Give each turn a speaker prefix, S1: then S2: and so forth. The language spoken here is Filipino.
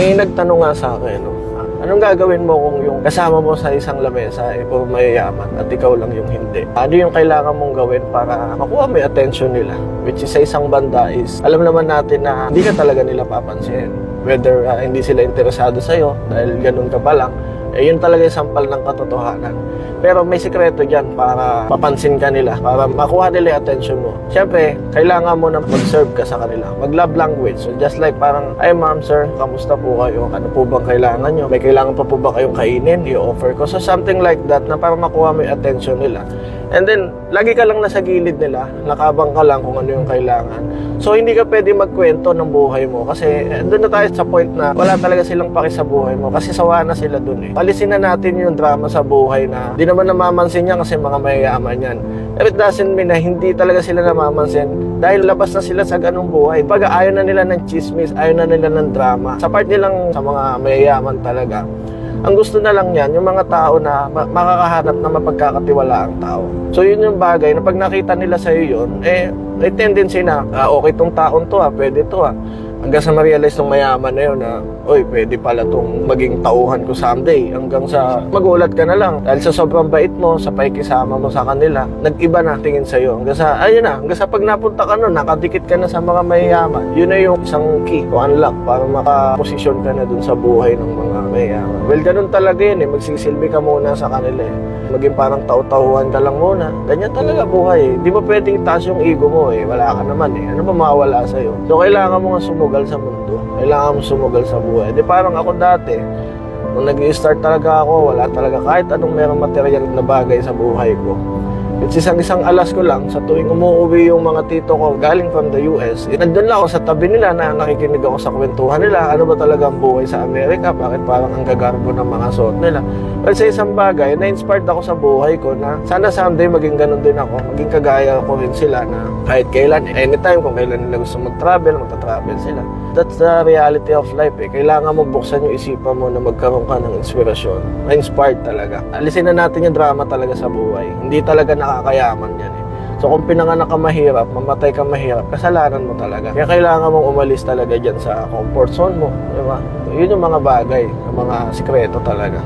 S1: May nagtanong nga sa akin, no? Anong gagawin mo kung yung kasama mo sa isang lamesa ay puro mayayaman at ikaw lang yung hindi? Ano yung kailangan mong gawin para makuha mo yung attention nila? Which is sa isang banda is, alam naman natin na hindi ka talaga nila papansin. Whether hindi sila interesado sa'yo dahil ganun ka pa lang, yun talaga yung sampal ng katotohanan. Pero may sikreto dyan para mapansin ka nila, para makuha nila yung attention mo. Siyempre, kailangan mo na mag-serve ka sa kanila. Mag-love language. So just like parang, ay ma'am, sir, kamusta po kayo? Ano po bang kailangan nyo? May kailangan pa po ba kayong kainin? I-offer ko. So something like that na para makuha mo yung attention nila. And then, lagi ka lang nasa gilid nila, nakabang ka lang kung ano yung kailangan. So, hindi ka pwede magkwento ng buhay mo kasi doon na tayo sa point na wala talaga silang paki sa buhay mo kasi sawa na sila doon eh. Palisin na natin yung drama sa buhay na di naman namamansin niya kasi mga mayayaman yan. But it doesn't mean na hindi talaga sila namamansin dahil labas na sila sa ganung buhay. Pag ayaw na nila ng chismis, ayaw na nila ng drama. Sa part nilang sa mga mayayaman talaga, ang gusto na lang yan, yung mga tao na makakahanap na mapagkakatiwala ang tao. So yun yung bagay na pag nakita nila sa'yo yun, may tendency na, okay tong taon to pwede to Hanggang sa ma-realize ng mayaman na yun na, oy, pwede pala tong maging tauhan ko someday. Hanggang sa magulat ka na lang. Dahil sa sobrang bait mo, sa pakikisama mo sa kanila, nag-iba na tingin sa'yo. Hanggang sa, ayun na, hanggang sa pag napunta ka nun, nakadikit ka na sa mga mayayaman. Yun na yung isang key o unlock para makaposisyon ka na dun sa buhay ng mga mayayaman. Well, ganun talaga yun magsisilbi ka muna sa kanila Maging parang tau-tauhan ka lang muna. Ganyan talaga buhay Di ba pwedeng itaas yung ego mo Wala ka naman Ano ba mawala sa'yo? So kailangan mo nga sumugal sa mundo. Kailangan mo sumugal sa buhay. Di parang ako dati, nung nag-i-start talaga ako, wala talaga kahit anong merong material na bagay sa buhay ko. It's isang alas ko lang sa tuwing umuwi yung mga tito ko galing from the US. Nandun lang ako sa tabi nila na nakikinig ako sa kwentuhan nila. Ano ba talaga ang buhay sa Amerika? Bakit parang ang gagarbo ng mga suot nila? Well, sa isang bagay, na-inspired ako sa buhay ko na sana someday maging ganun din ako. Maging kagaya ko rin sila na kahit kailan, anytime kung kailan nila gusto mag-travel, magta-travel sila. That's the reality of life Kailangan mo buksan yung isipan mo na magkaroon ka ng inspirasyon. Ma-inspired talaga. Alisin na natin yung drama talaga sa buhay. Hindi talaga nakakayaman yan So kung pinanganak ka mahirap, mamatay ka mahirap, kasalanan mo talaga. Kaya kailangan mong umalis talaga dyan sa comfort zone mo. Diba? Yun yung mga bagay, yung mga sikreto talaga.